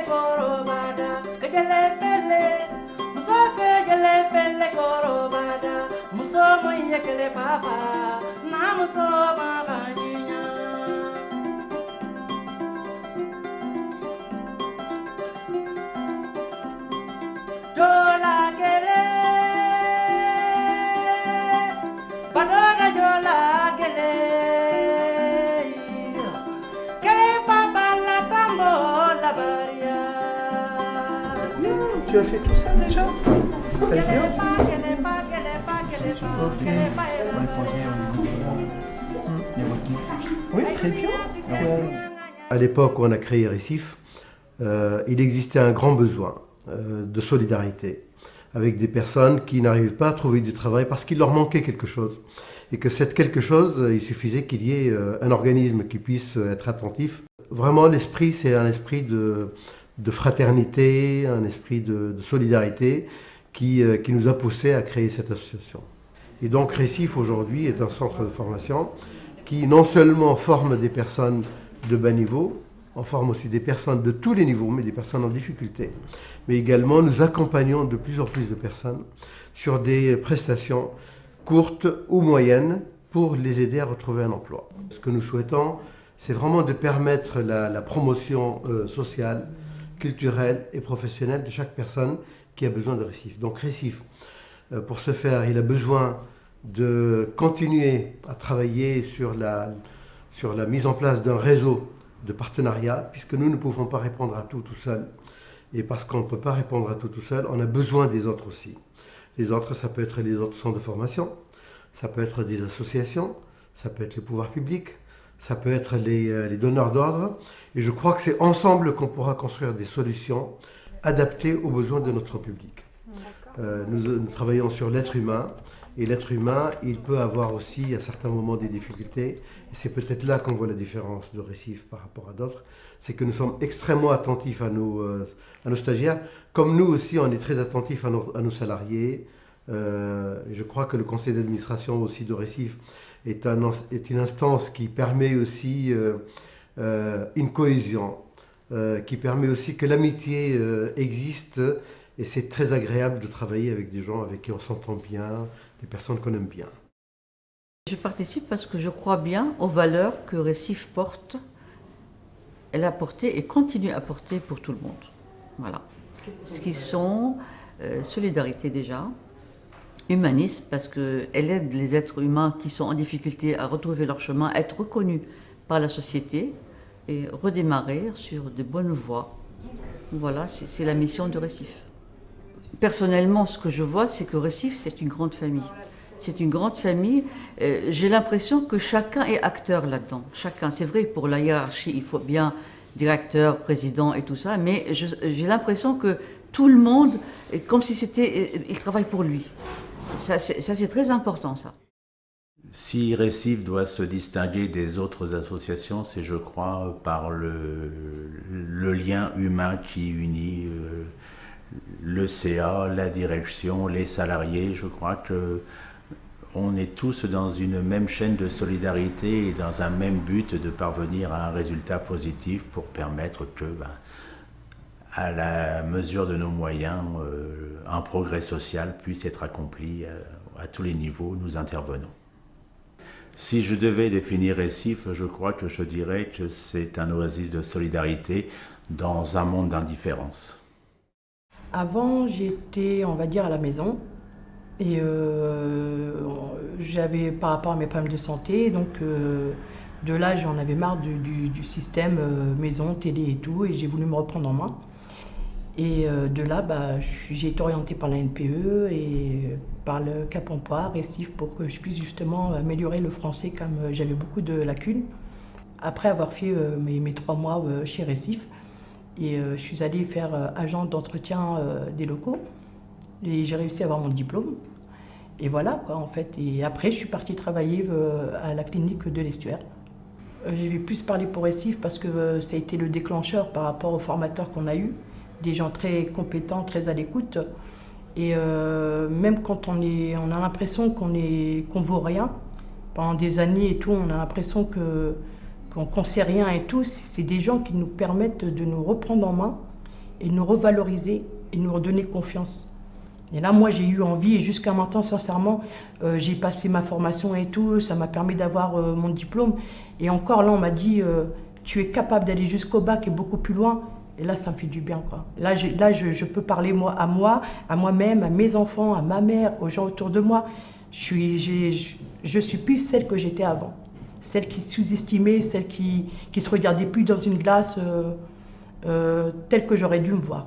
korobada, kajale pele, muso se jale pele korobada, muso moye kele papa, na muso magajinya. Jola kele, badona jola kele. Tu as fait tout ça déjà? Très bien. Oui, très bien. À l'époque où on a créé Récif, il existait un grand besoin de solidarité avec des personnes qui n'arrivent pas à trouver du travail parce qu'il leur manquait quelque chose. Et que cette quelque chose, il suffisait qu'il y ait un organisme qui puisse être attentif. Vraiment, l'esprit, c'est un esprit de fraternité, un esprit de solidarité qui nous a poussé à créer cette association. Et donc Récif aujourd'hui est un centre de formation qui non seulement forme des personnes de bas niveau, on forme aussi des personnes de tous les niveaux, mais des personnes en difficulté. Mais également nous accompagnons de plus en plus de personnes sur des prestations courtes ou moyennes pour les aider à retrouver un emploi. Ce que nous souhaitons, c'est vraiment de permettre la promotion sociale, culturelle et professionnelle de chaque personne qui a besoin de Récif. Donc Récif, pour ce faire, il a besoin de continuer à travailler sur la mise en place d'un réseau de partenariats, puisque nous ne pouvons pas répondre à tout seul. Et parce qu'on ne peut pas répondre à tout seul, on a besoin des autres aussi. Les autres, ça peut être les autres centres de formation, ça peut être des associations, ça peut être le pouvoir public, ça peut être les donneurs d'ordre. Et je crois que c'est ensemble qu'on pourra construire des solutions adaptées aux besoins de notre public. Nous travaillons sur l'être humain. Et l'être humain, il peut avoir aussi à certains moments des difficultés. Et c'est peut-être là qu'on voit la différence de Récif par rapport à d'autres. C'est que nous sommes extrêmement attentifs à nos stagiaires. Comme nous aussi, on est très attentifs à nos salariés. Je crois que le conseil d'administration aussi de Récif est une instance qui permet aussi une cohésion, qui permet aussi que l'amitié existe. Et c'est très agréable de travailler avec des gens avec qui on s'entend bien, des personnes qu'on aime bien. Je participe parce que je crois bien aux valeurs que Récif porte. Elle a porté et continue à porter pour tout le monde. Voilà. Ce qui sont solidarité déjà, humanisme parce qu'elle aide les êtres humains qui sont en difficulté à retrouver leur chemin, à être reconnus par la société et redémarrer sur de bonnes voies. Voilà, c'est la mission de Récif. Personnellement, ce que je vois, c'est que Récif, c'est une grande famille. C'est une grande famille. J'ai l'impression que chacun est acteur là-dedans. Chacun. C'est vrai, pour la hiérarchie, il faut bien directeur, président et tout ça, mais j'ai l'impression que tout le monde, comme si il travaille pour lui. Ça c'est très important, ça. Si Récif doit se distinguer des autres associations, c'est, je crois, par le lien humain qui unit le CA, la direction, les salariés. Je crois qu'on est tous dans une même chaîne de solidarité et dans un même but de parvenir à un résultat positif pour permettre que, à la mesure de nos moyens, un progrès social puisse être accompli à tous les niveaux. Nous intervenons. Si je devais définir Récif, je crois que je dirais que c'est un oasis de solidarité dans un monde d'indifférence. Avant, j'étais, on va dire, à la maison et j'avais, par rapport à mes problèmes de santé, donc de là, j'en avais marre du système maison, télé et tout, et j'ai voulu me reprendre en main. Et de là, j'ai été orientée par la NPE et par le Cap Emploi, Récif, pour que je puisse justement améliorer le français comme j'avais beaucoup de lacunes. Après avoir fait mes 3 mois chez Récif, et je suis allée faire agent d'entretien des locaux et j'ai réussi à avoir mon diplôme. Et voilà, quoi, en fait. Et après, je suis partie travailler à la clinique de l'Estuaire. Je vais plus parler pour Récif parce que ça a été le déclencheur par rapport aux formateurs qu'on a eus. Des gens très compétents, très à l'écoute. Et même quand on a l'impression qu'on vaut rien, pendant des années et tout, on a l'impression qu'on sait rien et tout, c'est des gens qui nous permettent de nous reprendre en main et nous revaloriser et nous redonner confiance. Et là, moi, j'ai eu envie, et jusqu'à maintenant, sincèrement, j'ai passé ma formation et tout, ça m'a permis d'avoir mon diplôme. Et encore, là, on m'a dit, tu es capable d'aller jusqu'au bac et beaucoup plus loin. Et là, ça me fait du bien, quoi. Là, je peux parler à moi-même, à mes enfants, à ma mère, aux gens autour de moi. Je suis plus celle que j'étais avant. Celle qui sous-estimait, celle qui se regardait plus dans une glace telle que j'aurais dû me voir.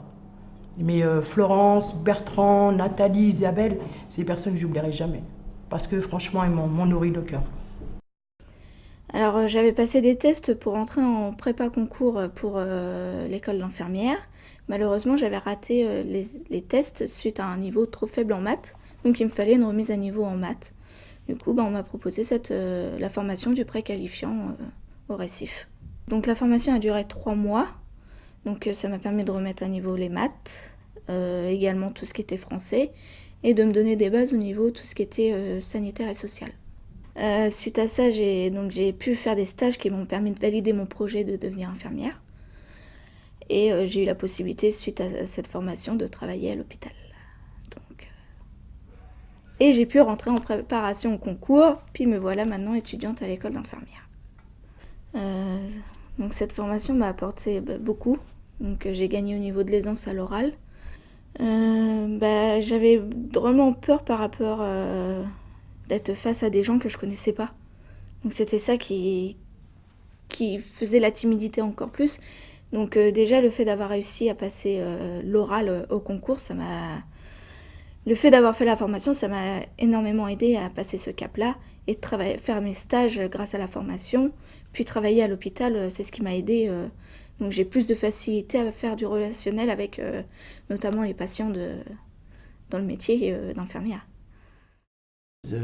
Mais Florence, Bertrand, Nathalie, Isabelle, c'est des personnes que je n'oublierai jamais. Parce que franchement, ils m'ont nourri le cœur. Alors j'avais passé des tests pour entrer en prépa concours pour l'école d'infirmière. Malheureusement, j'avais raté les tests suite à un niveau trop faible en maths. Donc il me fallait une remise à niveau en maths. Du coup, on m'a proposé la formation du préqualifiant au Récif. Donc la formation a duré 3 mois. Donc ça m'a permis de remettre à niveau les maths, également tout ce qui était français, et de me donner des bases au niveau tout ce qui était sanitaire et social. Suite à ça, j'ai pu faire des stages qui m'ont permis de valider mon projet de devenir infirmière. Et j'ai eu la possibilité, suite à cette formation, de travailler à l'hôpital. Et j'ai pu rentrer en préparation au concours, puis me voilà maintenant étudiante à l'école d'infirmière. Donc cette formation m'a apporté beaucoup. Donc j'ai gagné au niveau de l'aisance à l'oral. J'avais vraiment peur par rapport d'être face à des gens que je connaissais pas. Donc c'était ça qui faisait la timidité encore plus. Donc déjà le fait d'avoir réussi à passer l'oral au concours, le fait d'avoir fait la formation, ça m'a énormément aidé à passer ce cap-là et de faire mes stages grâce à la formation, puis travailler à l'hôpital, c'est ce qui m'a aidé. Donc j'ai plus de facilité à faire du relationnel avec notamment les patients dans le métier d'infirmière. Je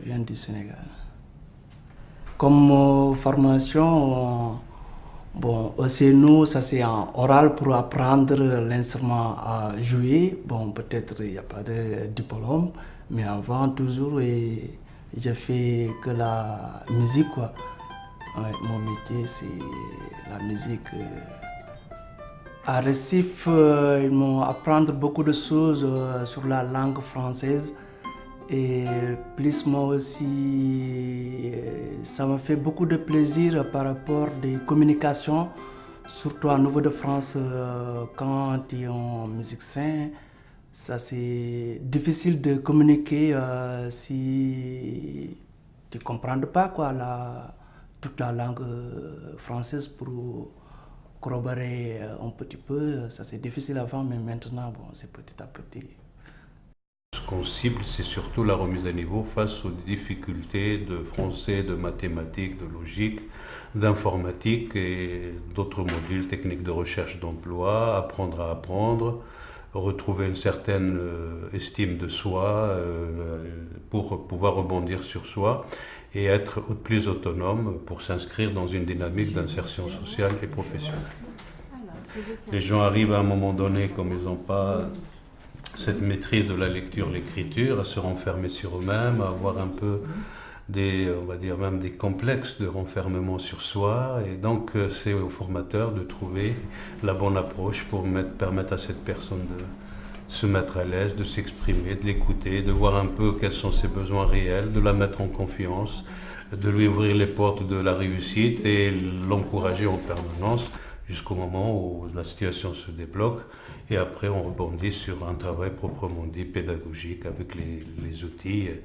viens du Sénégal. Comme formation, aussi nous, ça c'est en oral pour apprendre l'instrument à jouer. Peut-être il n'y a pas de diplôme, mais avant toujours, j'ai fait que la musique, quoi. Ouais, mon métier c'est la musique. À Recife, ils m'ont appris beaucoup de choses sur la langue française. Et plus moi aussi, ça m'a fait beaucoup de plaisir par rapport des communications, surtout à niveau de France, quand tu es en musicien, ça c'est difficile de communiquer si tu ne comprends pas quoi, toute la langue française pour corroborer un petit peu. Ça c'est difficile avant, mais maintenant c'est petit à petit. Ce qu'on cible, c'est surtout la remise à niveau face aux difficultés de français, de mathématiques, de logique, d'informatique et d'autres modules, techniques de recherche d'emploi, apprendre à apprendre, retrouver une certaine estime de soi pour pouvoir rebondir sur soi et être plus autonome pour s'inscrire dans une dynamique d'insertion sociale et professionnelle. Les gens arrivent à un moment donné, comme ils n'ont pas cette maîtrise de la lecture, l'écriture, à se renfermer sur eux-mêmes, à avoir un peu on va dire même des complexes de renfermement sur soi. Et donc c'est au formateur de trouver la bonne approche pour permettre à cette personne de se mettre à l'aise, de s'exprimer, de l'écouter, de voir un peu quels sont ses besoins réels, de la mettre en confiance, de lui ouvrir les portes de la réussite et l'encourager en permanence jusqu'au moment où la situation se débloque. Et après, on rebondit sur un travail proprement dit pédagogique avec les outils et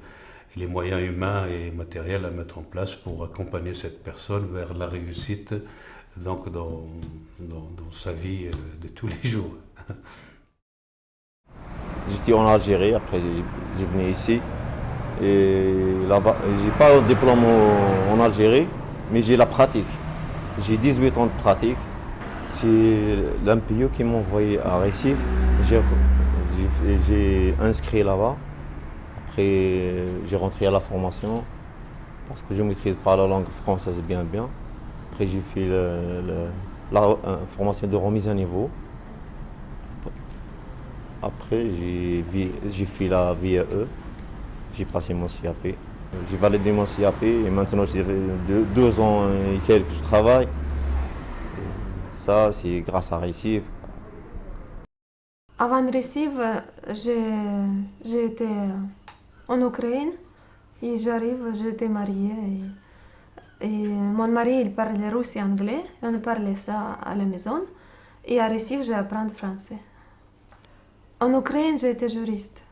les moyens humains et matériels à mettre en place pour accompagner cette personne vers la réussite donc dans sa vie de tous les jours. J'étais en Algérie, après j'ai venu ici. Et là-bas, j'ai pas de diplôme en Algérie, mais j'ai la pratique. J'ai 18 ans de pratique. C'est l'MPO qui m'a envoyé à Recife. J'ai inscrit là-bas. Après, j'ai rentré à la formation parce que je ne maîtrise pas la langue française bien. Après, j'ai fait la formation de remise à niveau. Après, j'ai fait la VAE. J'ai passé mon CAP. J'ai validé mon CAP et maintenant, j'ai 2 ans et quelques que je travaille. Ça, c'est grâce à Recife. Avant Recife, j'ai été en Ukraine et j'étais mariée. Et mon mari, il parlait russe et anglais. On parlait ça à la maison. Et à Recife, j'ai appris le français. En Ukraine, j'ai été juriste.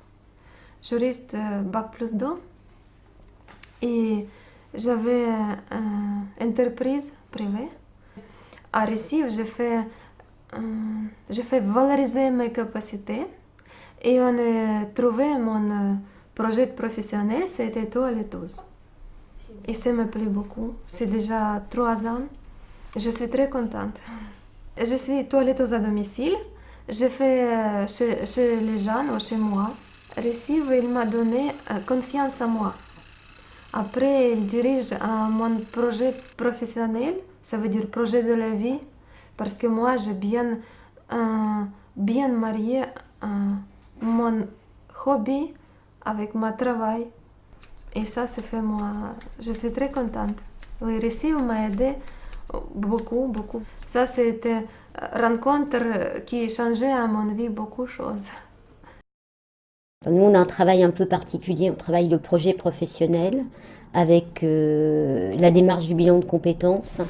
Juriste Bac plus 2. Et j'avais une entreprise privée. À Recife, j'ai fait valoriser mes capacités. Et on a trouvé mon projet professionnel, c'était toiletteuse. Et ça me plaît beaucoup. C'est déjà 3 ans. Je suis très contente. Je suis toiletteuse à domicile. J'ai fait chez les gens ou chez moi. Recife, il m'a donné confiance en moi. Après, il dirige mon projet professionnel, ça veut dire projet de la vie, parce que moi, j'ai bien marié mon hobby avec mon travail. Et ça fait moi. Je suis très contente. Oui, Recife m'a aidé beaucoup, beaucoup. Ça, c'était une rencontre qui changeait à mon vie beaucoup de choses. Nous, on a un travail un peu particulier. On travaille le projet professionnel avec la démarche du bilan de compétences.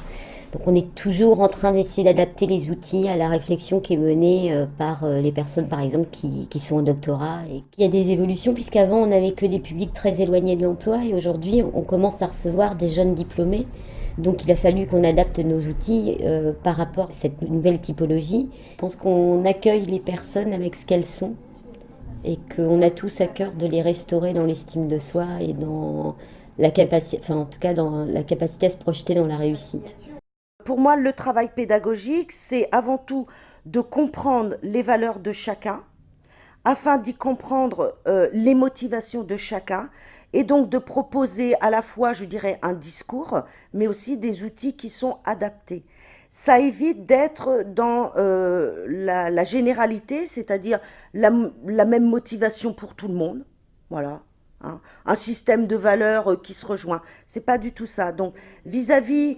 Donc on est toujours en train d'essayer d'adapter les outils à la réflexion qui est menée par les personnes, par exemple, qui sont en doctorat. Et il y a des évolutions, puisqu'avant, on n'avait que des publics très éloignés de l'emploi, et aujourd'hui, on commence à recevoir des jeunes diplômés. Donc il a fallu qu'on adapte nos outils par rapport à cette nouvelle typologie. Je pense qu'on accueille les personnes avec ce qu'elles sont, et qu'on a tous à cœur de les restaurer dans l'estime de soi et dans la capacité, enfin en tout cas dans la capacité à se projeter dans la réussite. Pour moi, le travail pédagogique, c'est avant tout de comprendre les valeurs de chacun, afin d'y comprendre les motivations de chacun, et donc de proposer à la fois, je dirais, un discours, mais aussi des outils qui sont adaptés. Ça évite d'être dans la généralité, c'est-à-dire la même motivation pour tout le monde, voilà. Hein, un système de valeurs qui se rejoint. C'est pas du tout ça. Donc, vis-à-vis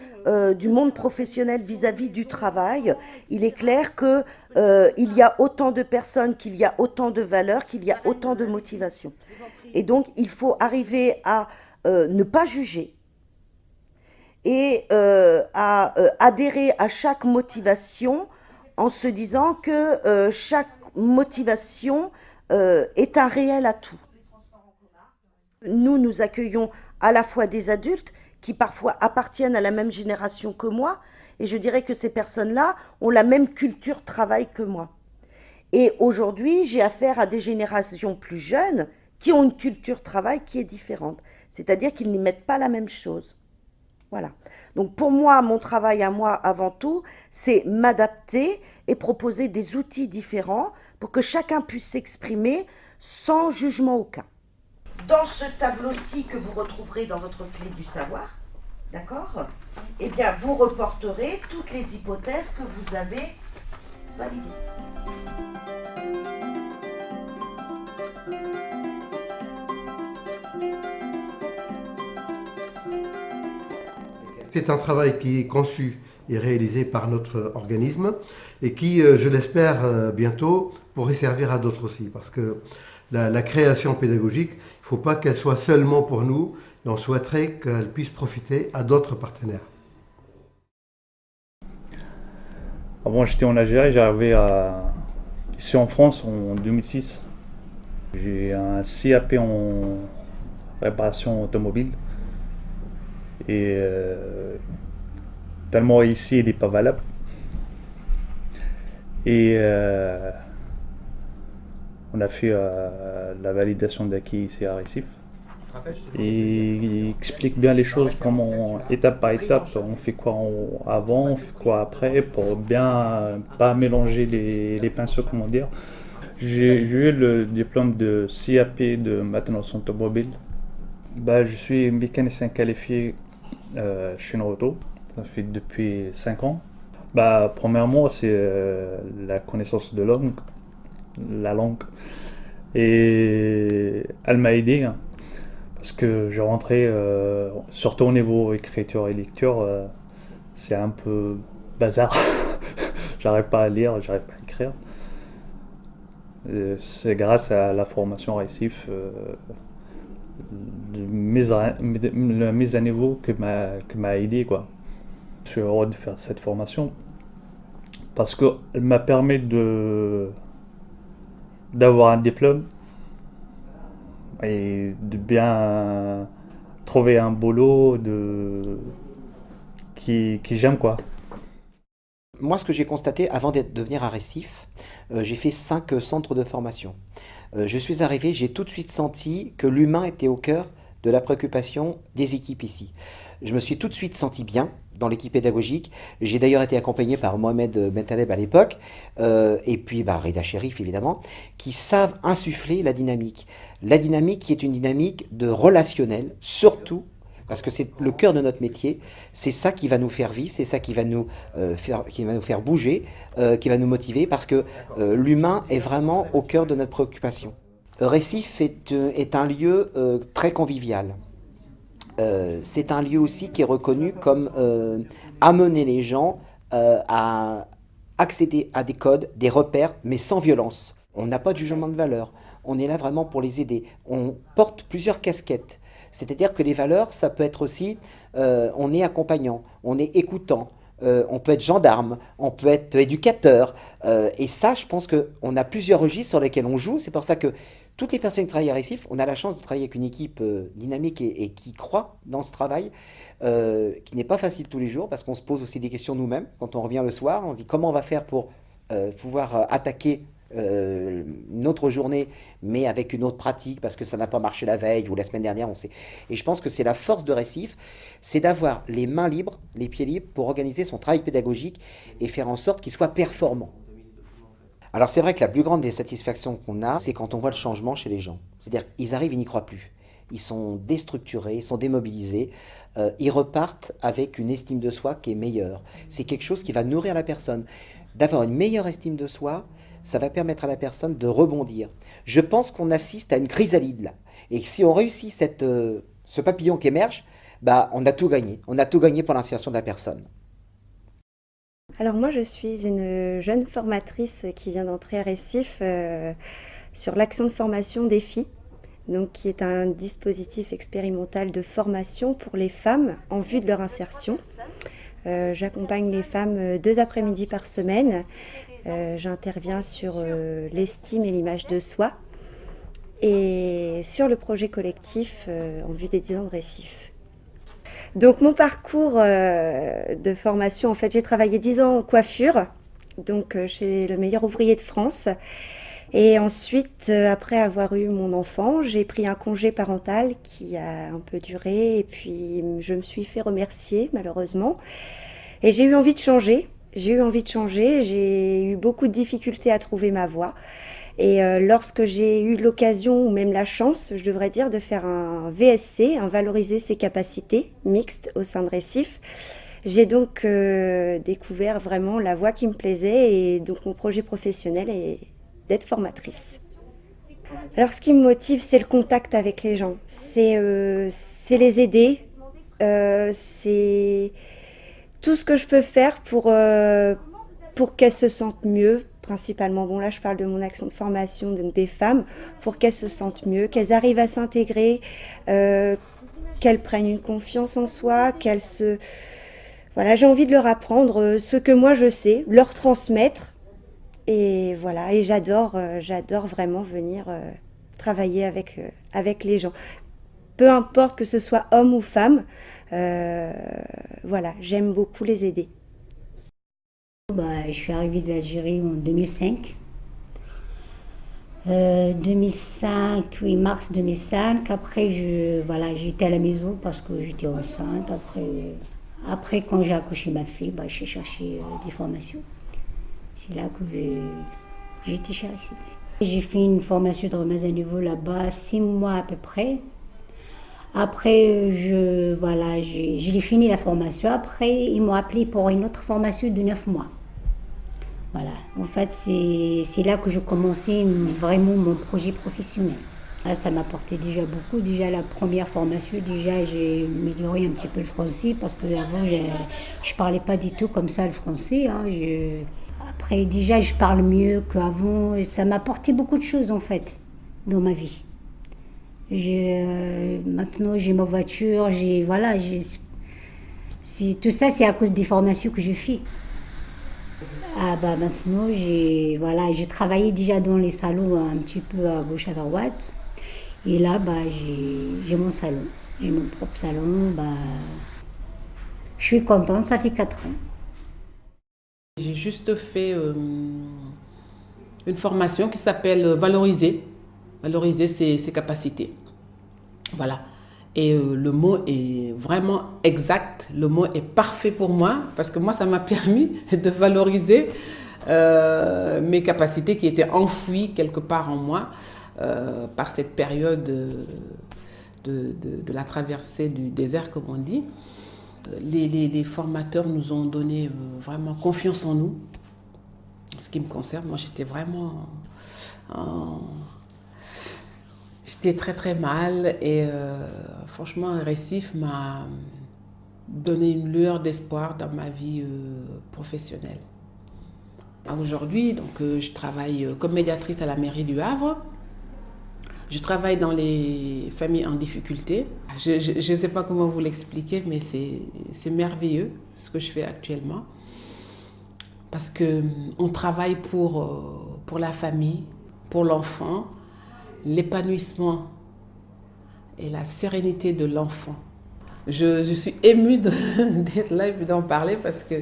du monde professionnel, vis-à-vis du travail, il est clair que il y a autant de personnes, qu'il y a autant de valeurs, qu'il y a autant de motivations. Et donc, il faut arriver à ne pas juger et à adhérer à chaque motivation en se disant que chaque motivation est un réel atout. Nous accueillons à la fois des adultes qui parfois appartiennent à la même génération que moi, et je dirais que ces personnes-là ont la même culture travail que moi. Et aujourd'hui, j'ai affaire à des générations plus jeunes qui ont une culture travail qui est différente, c'est-à-dire qu'ils n'y mettent pas la même chose. Voilà. Donc pour moi, mon travail à moi, avant tout, c'est m'adapter et proposer des outils différents pour que chacun puisse s'exprimer sans jugement aucun. Dans ce tableau-ci que vous retrouverez dans votre clé du savoir, d'accord ? Eh bien, vous reporterez toutes les hypothèses que vous avez validées. C'est un travail qui est conçu et réalisé par notre organisme et qui, je l'espère, bientôt pourrait servir à d'autres aussi, parce que la création pédagogique, il ne faut pas qu'elle soit seulement pour nous, et on souhaiterait qu'elle puisse profiter à d'autres partenaires. Avant, j'étais en Algérie, j'arrivais ici en France en 2006. J'ai un CAP en réparation automobile. Et tellement ici, il n'est pas valable. Et on a fait la validation d'acquis ici à Recife. Et il explique bien les choses, comment étape par étape, on fait quoi avant, on fait quoi après, pour bien pas mélanger les pinceaux, comment dire. J'ai eu le diplôme de CAP de maintenance automobile. Je suis mécanicien qualifié chez Norauto, ça fait depuis 5 ans. Premièrement, c'est la connaissance de la langue. Et elle m'a aidé, hein, parce que j'ai rentré, surtout au niveau écriture et lecture, c'est un peu bazar. J'arrive pas à lire, j'arrive pas à écrire. C'est grâce à la formation Récif, la mise à niveau qui m'a aidé, quoi. Je suis heureux de faire cette formation parce qu'elle m'a permis d'avoir un diplôme et de bien trouver un boulot qui j'aime, quoi. Moi, ce que j'ai constaté avant de venir à Récif, j'ai fait 5 centres de formation. Je suis arrivé, j'ai tout de suite senti que l'humain était au cœur de la préoccupation des équipes ici. Je me suis tout de suite senti bien dans l'équipe pédagogique. J'ai d'ailleurs été accompagné par Mohamed Bentaleb à l'époque, et puis Reda Cherif évidemment, qui savent insuffler la dynamique. La dynamique qui est une dynamique de relationnel, surtout, parce que c'est le cœur de notre métier, c'est ça qui va nous faire vivre, c'est ça qui va nous faire bouger, qui va nous motiver, parce que l'humain est vraiment au cœur de notre préoccupation. Récif est un lieu très convivial. C'est un lieu aussi qui est reconnu comme amener les gens à accéder à des codes, des repères, mais sans violence. On n'a pas de jugement de valeur, on est là vraiment pour les aider. On porte plusieurs casquettes. C'est-à-dire que les valeurs, ça peut être aussi, on est accompagnant, on est écoutant, on peut être gendarme, on peut être éducateur. Et ça, je pense qu'on a plusieurs registres sur lesquels on joue. C'est pour ça que toutes les personnes qui travaillent à Récif, on a la chance de travailler avec une équipe dynamique et qui croit dans ce travail, qui n'est pas facile tous les jours, parce qu'on se pose aussi des questions nous-mêmes. Quand on revient le soir, on se dit comment on va faire pour pouvoir attaquer une autre journée, mais avec une autre pratique, parce que ça n'a pas marché la veille ou la semaine dernière, on sait. Et je pense que c'est la force de Récif, c'est d'avoir les mains libres, les pieds libres, pour organiser son travail pédagogique et faire en sorte qu'il soit performant. Alors c'est vrai que la plus grande des satisfactions qu'on a, c'est quand on voit le changement chez les gens. C'est-à-dire qu'ils arrivent, ils n'y croient plus. Ils sont déstructurés, ils sont démobilisés, ils repartent avec une estime de soi qui est meilleure. C'est quelque chose qui va nourrir la personne. D'avoir une meilleure estime de soi, ça va permettre à la personne de rebondir. Je pense qu'on assiste à une chrysalide là. Et que si on réussit ce papillon qui émerge, on a tout gagné. On a tout gagné pour l'insertion de la personne. Alors moi je suis une jeune formatrice qui vient d'entrer à Récif sur l'action de formation Défi, donc qui est un dispositif expérimental de formation pour les femmes en vue de leur insertion. J'accompagne les femmes 2 après-midi par semaine. J'interviens sur l'estime et l'image de soi et sur le projet collectif en vue des 10 ans de Récif. Donc mon parcours de formation, en fait j'ai travaillé 10 ans en coiffure, donc chez le meilleur ouvrier de France. Et ensuite, après avoir eu mon enfant, j'ai pris un congé parental qui a un peu duré et puis je me suis fait remercier malheureusement. Et j'ai eu envie de changer. J'ai eu beaucoup de difficultés à trouver ma voie. Et lorsque j'ai eu l'occasion, ou même la chance, je devrais dire, de faire un VSC, un valoriser ses capacités mixtes au sein de Récif, j'ai donc découvert vraiment la voie qui me plaisait et donc mon projet professionnel est d'être formatrice. Alors ce qui me motive, c'est le contact avec les gens, c'est les aider, c'est tout ce que je peux faire pour qu'elles se sentent mieux, principalement. Bon là je parle de mon action de formation donc des femmes, pour qu'elles se sentent mieux, qu'elles arrivent à s'intégrer, qu'elles prennent une confiance en soi, qu'elles se... Voilà, j'ai envie de leur apprendre ce que moi je sais, leur transmettre. Et voilà, et j'adore vraiment venir travailler avec les gens. Peu importe que ce soit homme ou femme, voilà, j'aime beaucoup les aider. Je suis arrivée d'Algérie en 2005. 2005, oui, mars 2005. Après, j'étais à la maison parce que j'étais enceinte. Après quand j'ai accouché ma fille, j'ai cherché des formations. C'est là que j'ai été chez Récif. J'ai fait une formation de remise à niveau là-bas, 6 mois à peu près. Après, j'ai fini la formation. Après, ils m'ont appelé pour une autre formation de 9 mois. Voilà. En fait, c'est là que je commençais vraiment mon projet professionnel. Là, ça m'apportait déjà beaucoup. Déjà, la première formation, j'ai amélioré un petit peu le français parce qu'avant, je ne parlais pas du tout comme ça le français. Après, déjà, je parle mieux qu'avant et ça m'a apporté beaucoup de choses en fait dans ma vie. Maintenant, j'ai ma voiture, tout ça, c'est à cause des formations que je fais. Ah bah maintenant, j'ai travaillé déjà dans les salons un petit peu à gauche à droite. Et là, bah, j'ai mon salon, j'ai mon propre salon. Bah, je suis contente, ça fait 4 ans. J'ai juste fait une formation qui s'appelle valoriser ses capacités. Voilà. Et le mot est vraiment exact, le mot est parfait pour moi, parce que moi, ça m'a permis de valoriser mes capacités qui étaient enfouies quelque part en moi par cette période de la traversée du désert, comme on dit. Les formateurs nous ont donné vraiment confiance en nous. En ce qui me concerne, moi, j'étais vraiment... J'étais très très mal et franchement, Recife m'a donné une lueur d'espoir dans ma vie professionnelle. Aujourd'hui, donc, je travaille comme médiatrice à la mairie du Havre. Je travaille dans les familles en difficulté. Je ne sais pas comment vous l'expliquer, mais c'est merveilleux ce que je fais actuellement. Parce qu'on travaille pour la famille, pour l'enfant, l'épanouissement et la sérénité de l'enfant. Je suis émue d'être là et d'en parler parce que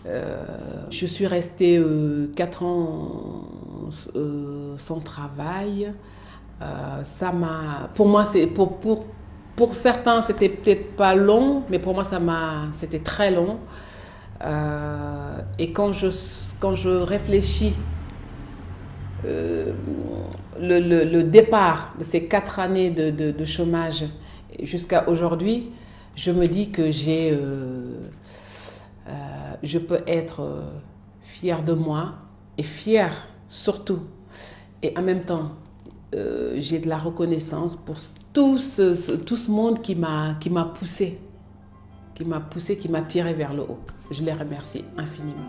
je suis restée 4 ans sans travail. Pour moi, pour certains, c'était peut-être pas long, mais pour moi, c'était très long. Et quand je réfléchis le départ de ces 4 années de chômage jusqu'à aujourd'hui, je me dis que je peux être fière de moi et fière surtout. Et en même temps, j'ai de la reconnaissance pour tout ce monde qui m'a poussée, qui m'a tirée vers le haut. Je les remercie infiniment.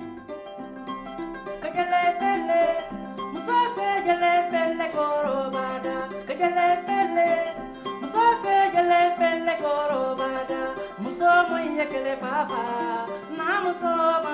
Muso